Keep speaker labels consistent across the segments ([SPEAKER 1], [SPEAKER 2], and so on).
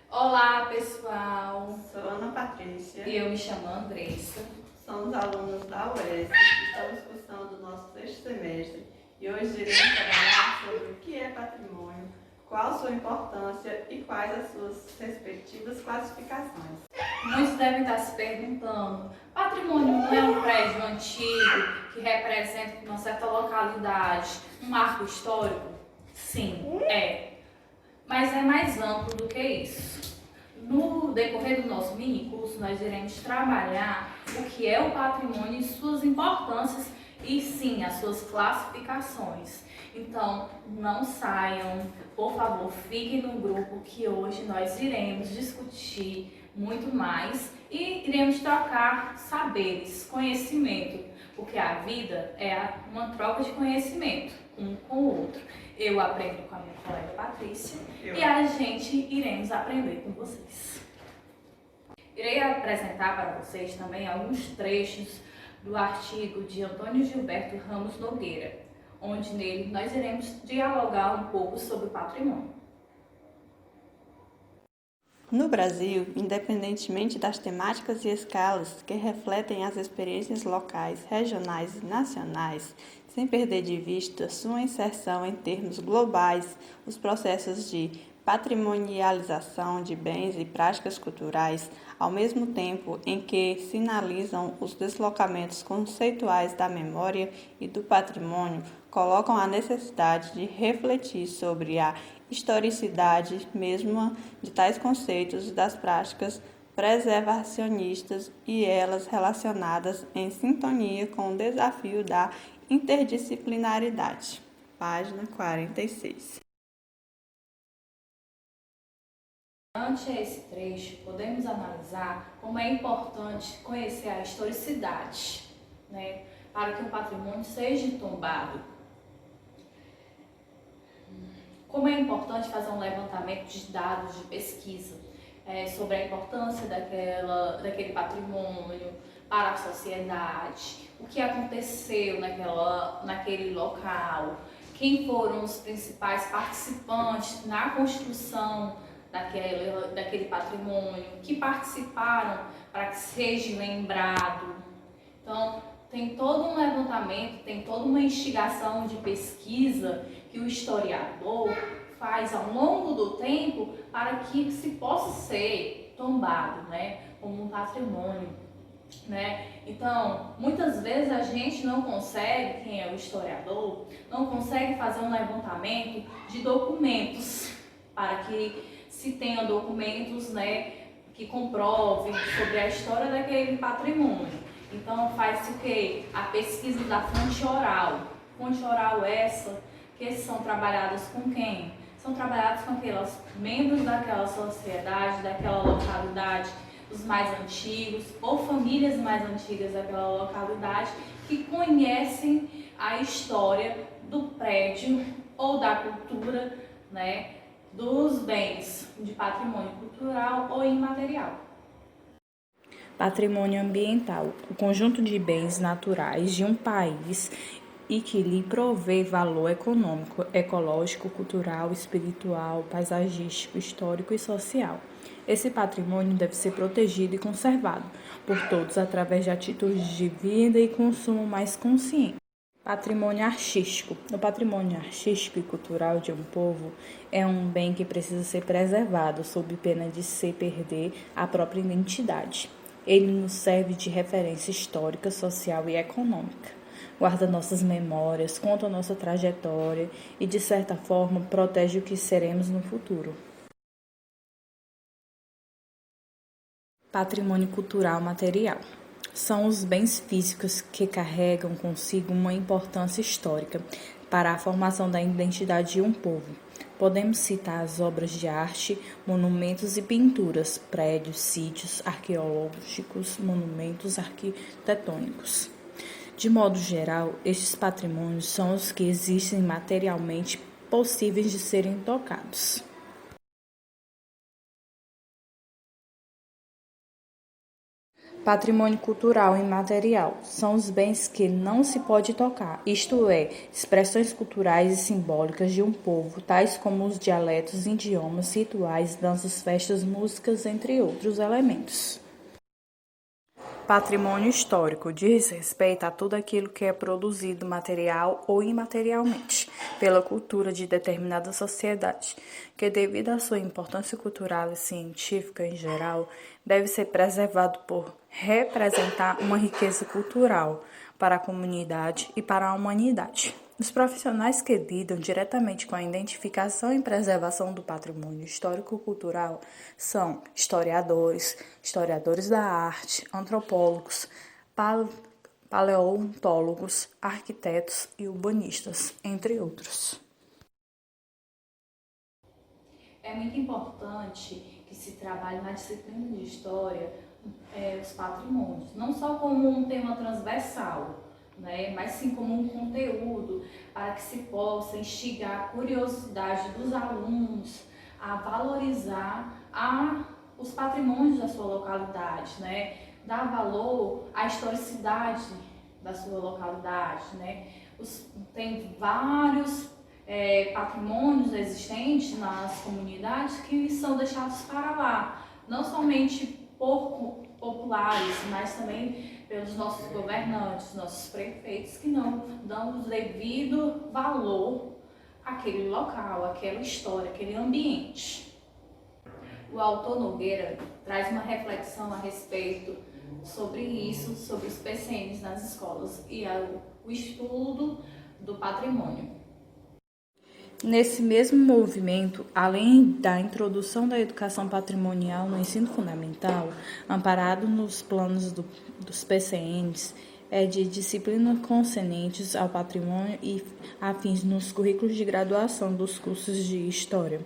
[SPEAKER 1] Olá, pessoal.
[SPEAKER 2] Sou Ana Patrícia.
[SPEAKER 1] E eu me chamo Andressa.
[SPEAKER 2] Somos alunos da UES. Estamos cursando o nosso sexto semestre e hoje iremos trabalhar sobre o que é patrimônio, qual sua importância e quais as suas respectivas classificações.
[SPEAKER 1] Muitos devem estar se perguntando: patrimônio não é um prédio antigo que representa uma certa localidade, um marco histórico? Sim, é. Mas é mais amplo do que isso. No decorrer do nosso mini curso, nós iremos trabalhar o que é o patrimônio e suas importâncias e sim as suas classificações. Então, não saiam, por favor, fiquem no grupo que hoje nós iremos discutir muito mais e iremos trocar saberes, conhecimento, porque a vida é uma troca de conhecimento um com o outro. Eu aprendo com a minha colega Patrícia e a gente iremos aprender com vocês. Irei apresentar para vocês também alguns trechos do artigo de Antônio Gilberto Ramos Nogueira, onde nele nós iremos dialogar um pouco sobre o patrimônio.
[SPEAKER 2] No Brasil, independentemente das temáticas e escalas que refletem as experiências locais, regionais e nacionais, sem perder de vista sua inserção em termos globais, os processos de patrimonialização de bens e práticas culturais, ao mesmo tempo em que sinalizam os deslocamentos conceituais da memória e do patrimônio, colocam a necessidade de refletir sobre a historicidade mesma de tais conceitos e das práticas preservacionistas e elas relacionadas em sintonia com o desafio da interdisciplinaridade. Página 46.
[SPEAKER 1] Ante esse trecho, podemos analisar como é importante conhecer a historicidade, para que o patrimônio seja tombado. Como é importante fazer um levantamento de dados de pesquisa sobre a importância daquele patrimônio para a sociedade, o que aconteceu naquele local, quem foram os principais participantes na construção daquele patrimônio, que participaram para que seja lembrado. Então, tem todo um levantamento, tem toda uma instigação de pesquisa que o historiador faz ao longo do tempo para que se possa ser tombado, como um patrimônio, Então, muitas vezes a gente não consegue, quem é o historiador, não consegue fazer um levantamento de documentos para que se tenha documentos, que comprovem sobre a história daquele patrimônio. Então faz-se o quê? A pesquisa da fonte oral. Fonte oral essa que são trabalhadas com quem? São trabalhadas com aqueles membros daquela sociedade, daquela localidade, os mais antigos ou famílias mais antigas daquela localidade que conhecem a história do prédio ou da cultura, dos bens de patrimônio cultural ou imaterial.
[SPEAKER 3] Patrimônio ambiental, o conjunto de bens naturais de um país e que lhe provê valor econômico, ecológico, cultural, espiritual, paisagístico, histórico e social. Esse patrimônio deve ser protegido e conservado por todos através de atitudes de vida e consumo mais consciente. Patrimônio artístico. O patrimônio artístico e cultural de um povo é um bem que precisa ser preservado sob pena de se perder a própria identidade. Ele nos serve de referência histórica, social e econômica. Guarda nossas memórias, conta nossa trajetória e, de certa forma, protege o que seremos no futuro. Patrimônio cultural material. São os bens físicos que carregam consigo uma importância histórica para a formação da identidade de um povo. Podemos citar as obras de arte, monumentos e pinturas, prédios, sítios arqueológicos, monumentos arquitetônicos. De modo geral, estes patrimônios são os que existem materialmente possíveis de serem tocados. Patrimônio cultural imaterial são os bens que não se pode tocar, isto é, expressões culturais e simbólicas de um povo, tais como os dialetos, idiomas, rituais, danças, festas, músicas, entre outros elementos. Patrimônio histórico diz respeito a tudo aquilo que é produzido material ou imaterialmente pela cultura de determinada sociedade, que devido à sua importância cultural e científica em geral, deve ser preservado por representar uma riqueza cultural para a comunidade e para a humanidade. Os profissionais que lidam diretamente com a identificação e preservação do patrimônio histórico-cultural são historiadores, historiadores da arte, antropólogos, paleontólogos, arquitetos e urbanistas, entre outros.
[SPEAKER 1] É muito importante que se trabalhe na disciplina de História os patrimônios, não só como um tema transversal, né, mas sim como um conteúdo para que se possa instigar a curiosidade dos alunos a valorizar os patrimônios da sua localidade, né, dar valor à historicidade da sua localidade, né. Tem vários patrimônios existentes nas comunidades que são deixados para lá, não somente por populares, mas também pelos nossos governantes, nossos prefeitos, que não dão o devido valor àquele local, àquela história, àquele ambiente. O autor Nogueira traz uma reflexão a respeito sobre isso, sobre os PCNs nas escolas e o estudo do patrimônio.
[SPEAKER 3] Nesse mesmo movimento, além da introdução da educação patrimonial no ensino fundamental, amparado nos planos dos PCNs, de disciplinas concernentes ao patrimônio e afins nos currículos de graduação dos cursos de História.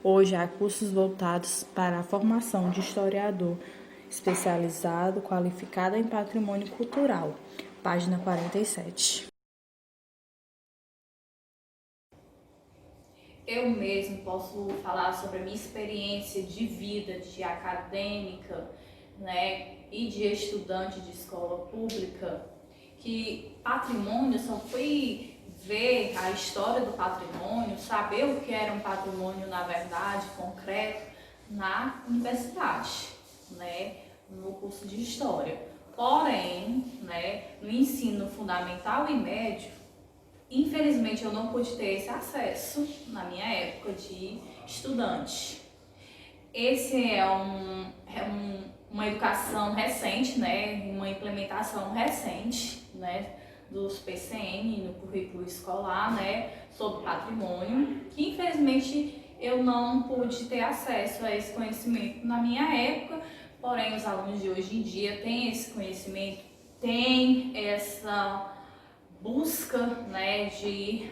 [SPEAKER 3] Hoje há cursos voltados para a formação de historiador especializado, qualificado em patrimônio cultural. Página 47.
[SPEAKER 1] Eu mesmo posso falar sobre a minha experiência de vida, de acadêmica, né, e de estudante de escola pública, que patrimônio, eu só fui ver a história do patrimônio, saber o que era um patrimônio na verdade, concreto, na universidade, né, no curso de História. Porém, né, no ensino fundamental e médio, infelizmente eu não pude ter esse acesso na minha época de estudante. Esse é uma educação recente, né, uma implementação recente, né, dos PCN no currículo escolar, né, sobre patrimônio, que infelizmente eu não pude ter acesso a esse conhecimento na minha época, porém os alunos de hoje em dia têm esse conhecimento, têm essa busca, né, de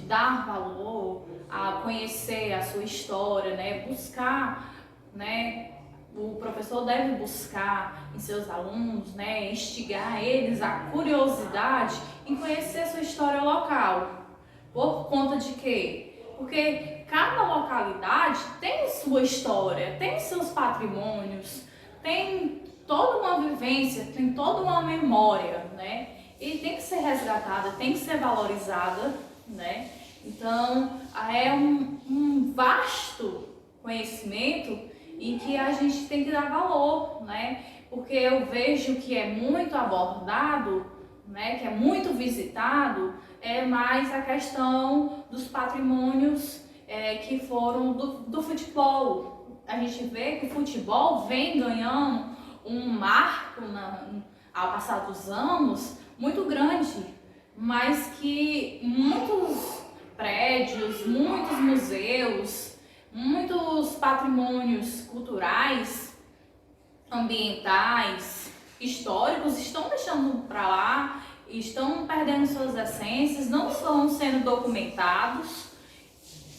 [SPEAKER 1] dar valor a conhecer a sua história, né, buscar, né, o professor deve buscar em seus alunos, né, instigar eles a curiosidade em conhecer a sua história local. Por conta de quê? Porque cada localidade tem sua história, tem seus patrimônios, tem toda uma vivência, tem toda uma memória, né? E tem que ser resgatada, tem que ser valorizada, né? Então, é um vasto conhecimento em que a gente tem que dar valor, né? Porque eu vejo que é muito abordado, né? Que é muito visitado, é mais a questão dos patrimônios que foram do futebol. A gente vê que o futebol vem ganhando um marco ao passar dos anos muito grande, mas que muitos prédios, muitos museus, muitos patrimônios culturais, ambientais, históricos estão deixando para lá, estão perdendo suas essências, não estão sendo documentados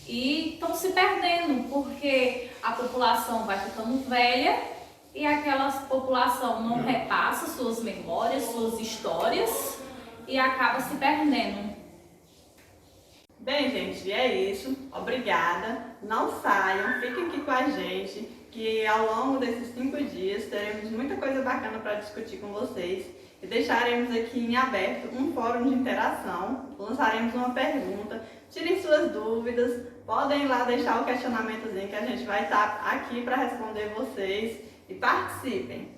[SPEAKER 1] e estão se perdendo porque a população vai ficando velha e aquela população não repassa suas memórias, suas histórias e acaba se perdendo.
[SPEAKER 2] Bem, gente, é isso. Obrigada. Não saiam, fiquem aqui com a gente, que ao longo desses 5 dias teremos muita coisa bacana para discutir com vocês e deixaremos aqui em aberto um fórum de interação, lançaremos uma pergunta, tirem suas dúvidas, podem ir lá deixar o questionamentozinho que a gente vai estar aqui para responder vocês e participem!